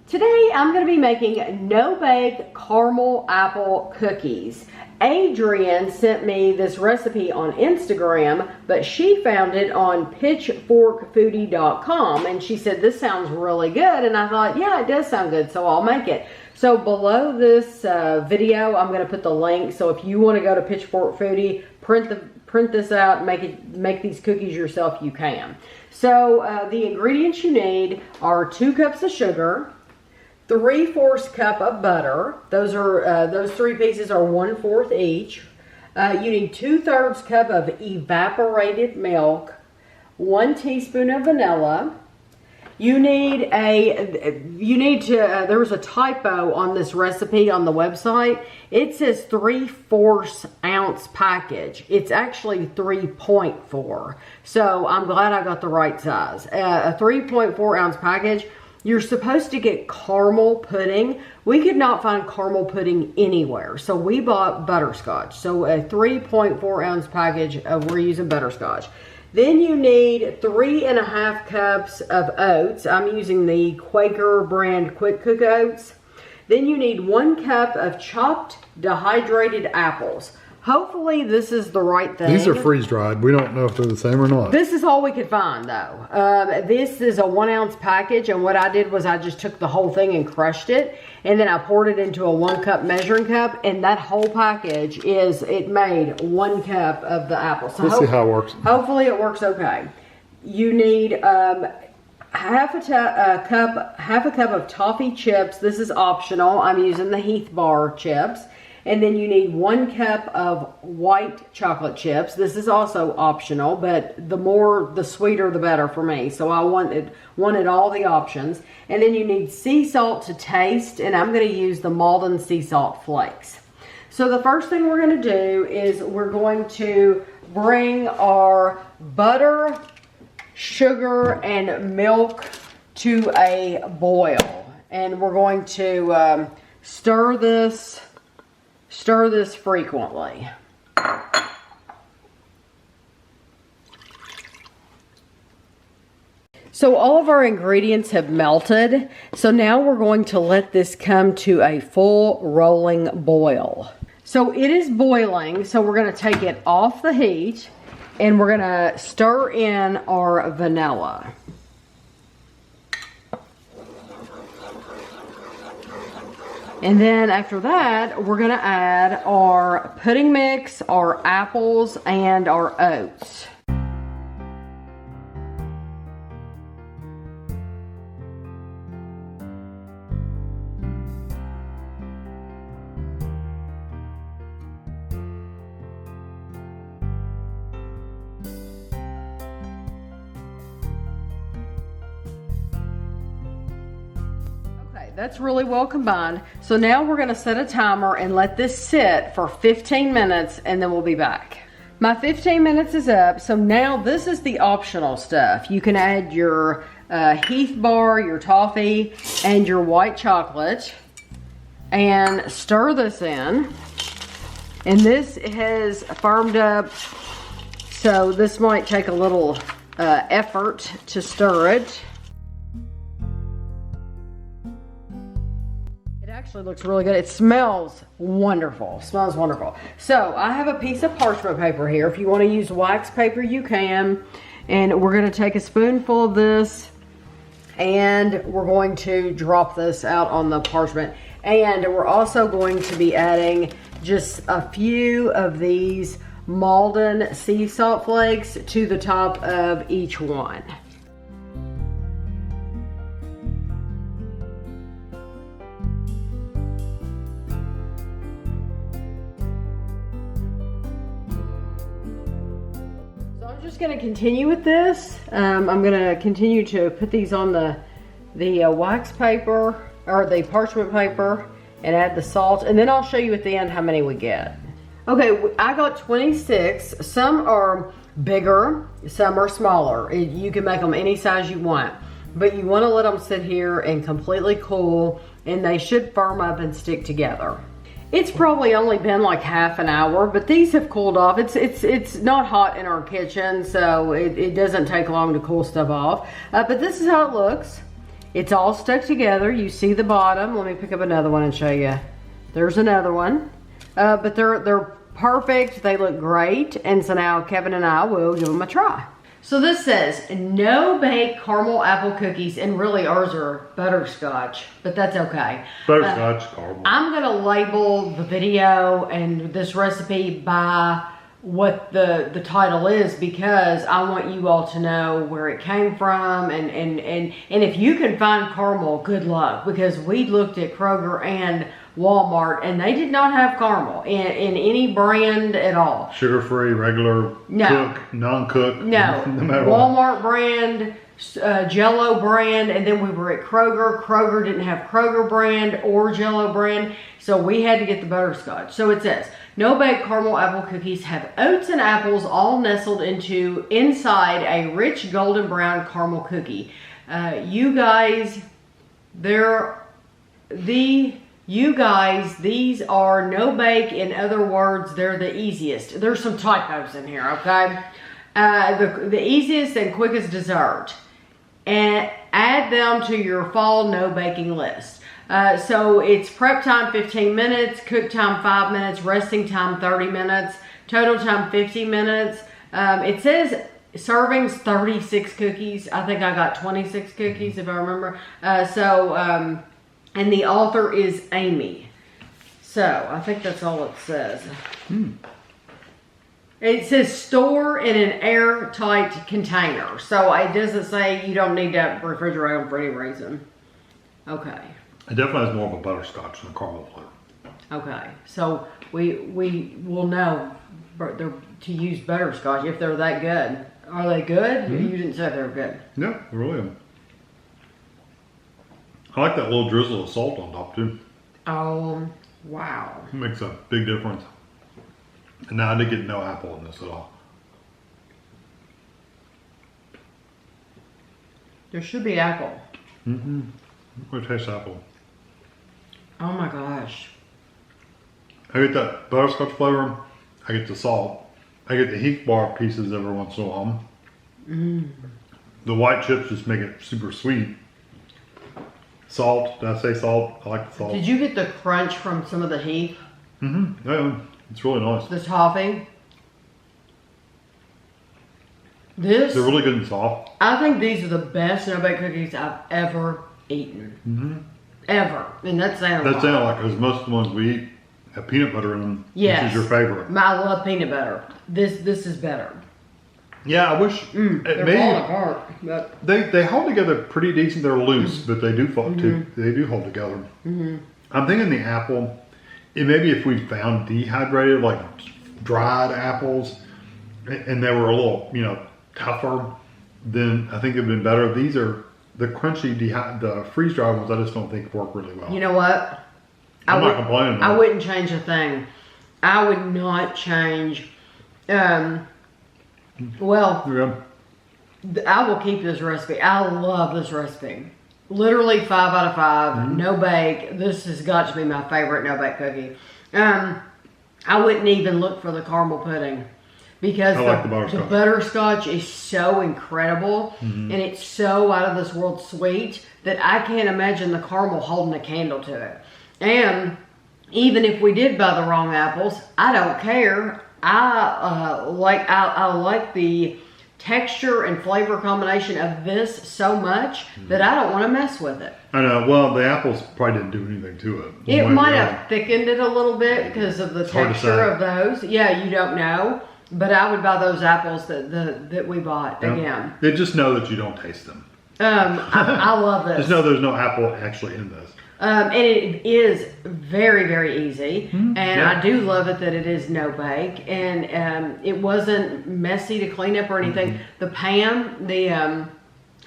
Today I'm going to be making no-bake caramel apple cookies. Adrienne sent me this recipe on Instagram, but she found it on pitchforkfoodie.com, and she said this sounds really good, and I thought, yeah, it does sound good, so I'll make it. So below this video, I'm going to put the link, so if you want to go to Pitchfork Foodie, print this out, make these cookies yourself, you can. So the ingredients you need are 2 cups of sugar, 3/4 cup of butter. Those 3 pieces are 1/4 each. You need 2/3 cup of evaporated milk, 1 teaspoon of vanilla. There was a typo on this recipe on the website. It says 3/4 ounce package. It's actually 3.4. So I'm glad I got the right size. A 3.4 ounce package. You're supposed to get caramel pudding. We could not find caramel pudding anywhere, so we bought butterscotch. So a 3.4 ounce package, we're using butterscotch. Then you need 3.5 cups of oats. I'm using the Quaker brand Quick Cook oats. Then you need 1 cup of chopped dehydrated apples. Hopefully this is the right thing. These are freeze-dried. We don't know if they're the same or not. This is all we could find though. This is a 1 ounce package, and what I did was I just took the whole thing and crushed it, and then I poured it into a 1 cup measuring cup, and that whole package it made 1 cup of the apples. So we'll see how it works. Hopefully it works okay. You need half a cup of toffee chips. This is optional. I'm using the Heath Bar chips. And then you need 1 cup of white chocolate chips. This is also optional, but the sweeter the better for me. So I wanted all the options. And then you need sea salt to taste, and I'm going to use the Malden sea salt flakes. So the first thing we're going to do is we're going to bring our butter, sugar, and milk to a boil. And we're going to stir this frequently. So all of our ingredients have melted. So now we're going to let this come to a full rolling boil. So it is boiling, so we're going to take it off the heat and we're going to stir in our vanilla. And then after that, we're gonna add our pudding mix, our apples, and our oats. That's really well combined. So now we're gonna set a timer and let this sit for 15 minutes and then we'll be back. My 15 minutes is up, so now this is the optional stuff. You can add your Heath Bar, your toffee, and your white chocolate and stir this in. And this has firmed up, so this might take a little effort to stir it. Actually looks really good. It smells wonderful. Smells wonderful. So I have a piece of parchment paper here. If you want to use wax paper, you can. And we're going to take a spoonful of this and we're going to drop this out on the parchment. And we're also going to be adding just a few of these Malden sea salt flakes to the top of each one. Just going to continue with this. I'm going to continue to put these on the wax paper or the parchment paper and add the salt, and then I'll show you at the end how many we get. Okay, I got 26. Some are bigger, some are smaller. You can make them any size you want, but you want to let them sit here and completely cool, and they should firm up and stick together. It's probably only been like half an hour, but these have cooled off. It's not hot in our kitchen, so it doesn't take long to cool stuff off. But this is how it looks. It's all stuck together. You see the bottom. Let me pick up another one and show you. There's another one. But they're perfect. They look great. And so now Kevin and I will give them a try. So this says, no bake caramel apple cookies, and really ours are butterscotch, but that's okay. Butterscotch, caramel. I'm gonna label the video and this recipe by what the title is, because I want you all to know where it came from, and if you can find caramel, good luck, because we looked at Kroger and Walmart and they did not have caramel in any brand at all. Sugar-free, regular, No. cook, non-cook. No, No matter Walmart brand, Jell-O brand, and then we were at Kroger. Kroger didn't have Kroger brand or Jell-O brand, so we had to get the butterscotch. So it says, no bake caramel apple cookies have oats and apples all nestled inside a rich golden brown caramel cookie. You guys, these are no bake. In other words, they're the easiest. There's some typos in here, okay? The easiest and quickest dessert. And add them to your fall no baking list. So it's prep time 15 minutes, cook time 5 minutes, resting time 30 minutes, total time 50 minutes. It says servings 36 cookies. I think I got 26 cookies if I remember. And the author is Amy. So I think that's all it says. It says store in an airtight container. So it doesn't say you don't need to refrigerate them for any reason. Okay. It definitely has more of a butterscotch than a caramel flavor. Okay. So we will know to use butterscotch if they're that good. Are they good? You didn't say they were good. Yeah, they really are. I like that little drizzle of salt on top too. Oh, wow. It makes a big difference. And now I did get no apple in this at all. There should be apple. I'm going to taste apple. Oh my gosh. I get that butterscotch flavor. I get the salt. I get the Heath bar pieces every once in a while. The white chips just make it super sweet. Salt. Did I say salt? I like the salt. Did you get the crunch from some of the Heath? Yeah, it's really nice. The toffee? They're really good and soft. I think these are the best no-bake cookies I've ever eaten. Ever. And that's saying a lot. That sounds like, because most of the ones we eat have peanut butter in them. Yes. Which is your favorite. I love peanut butter. This is better. Yeah, I wish. They're falling apart. But They hold together pretty decent. They're loose, but they do fall too. They do hold together. I'm thinking the apple. Maybe if we found dehydrated, like dried apples, and they were a little, tougher, then I think it'd been better. These are the crunchy, the freeze dried ones. I just don't think work really well. you know what? I'm not complaining. I wouldn't change a thing. I would not change. Well, I will keep this recipe. I love this recipe. Literally 5 out of 5. No bake. This has got to be my favorite no bake cookie. I wouldn't even look for the caramel pudding because the butterscotch is so incredible and it's so out of this world sweet that I can't imagine the caramel holding a candle to it. And even if we did buy the wrong apples, I don't care. I like the texture and flavor combination of this so much that I don't want to mess with it. I know. Well, the apples probably didn't do anything to it. It might have thickened it a little bit because of the texture of those. Yeah, you don't know. But I would buy those apples that we bought again. They just know that you don't taste them. I love this. Just know there's no apple actually in this. And it is very, very easy. And I do love it that it is no bake. And it wasn't messy to clean up or anything. The pan,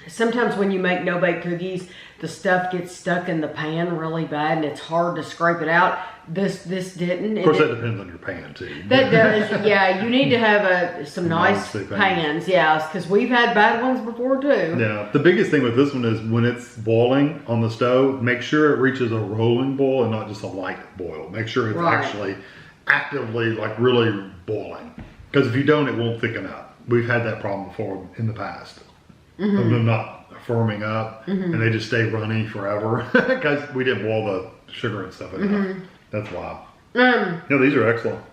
sometimes when you make no bake cookies, the stuff gets stuck in the pan really bad and it's hard to scrape it out. This didn't. Of course, that depends on your pan too. That does, yeah. You need to have some nice pans, yeah, because we've had bad ones before too. Yeah. The biggest thing with this one is when it's boiling on the stove, make sure it reaches a rolling boil and not just a light boil. Make sure it's actually actively, like, really boiling. Because if you don't, it won't thicken up. We've had that problem before in the past. Of them not firming up, and they just stay runny forever because we didn't boil the sugar and stuff enough. That's wild. No, these are excellent.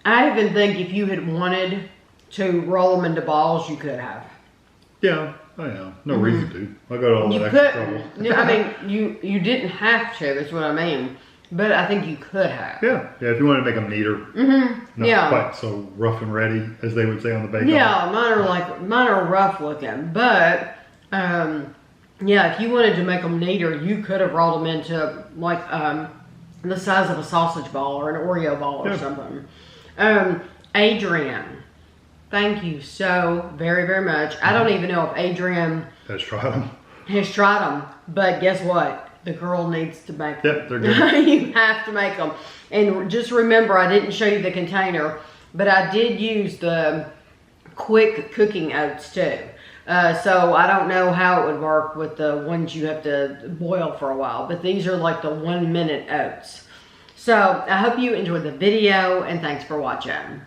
I even think if you had wanted to roll them into balls, you could have. Yeah, I know. No reason to. I got all You that extra trouble. couldn't. I mean, you didn't have to. That's what I mean. But I think you could have. Yeah, if you want to make them neater. Not quite so rough and ready, as they would say on the bake. Yeah, mine are rough looking. But, yeah, if you wanted to make them neater, you could have rolled them into, like, the size of a sausage ball or an Oreo ball or something. Adrian, thank you so very, very much. I don't even know if Adrian has tried them. But guess what? The girl needs to make them. Yep, they're good. You have to make them. And just remember, I didn't show you the container, but I did use the quick cooking oats too. So I don't know how it would work with the ones you have to boil for a while, but these are like the 1 minute oats. So I hope you enjoyed the video, and thanks for watching.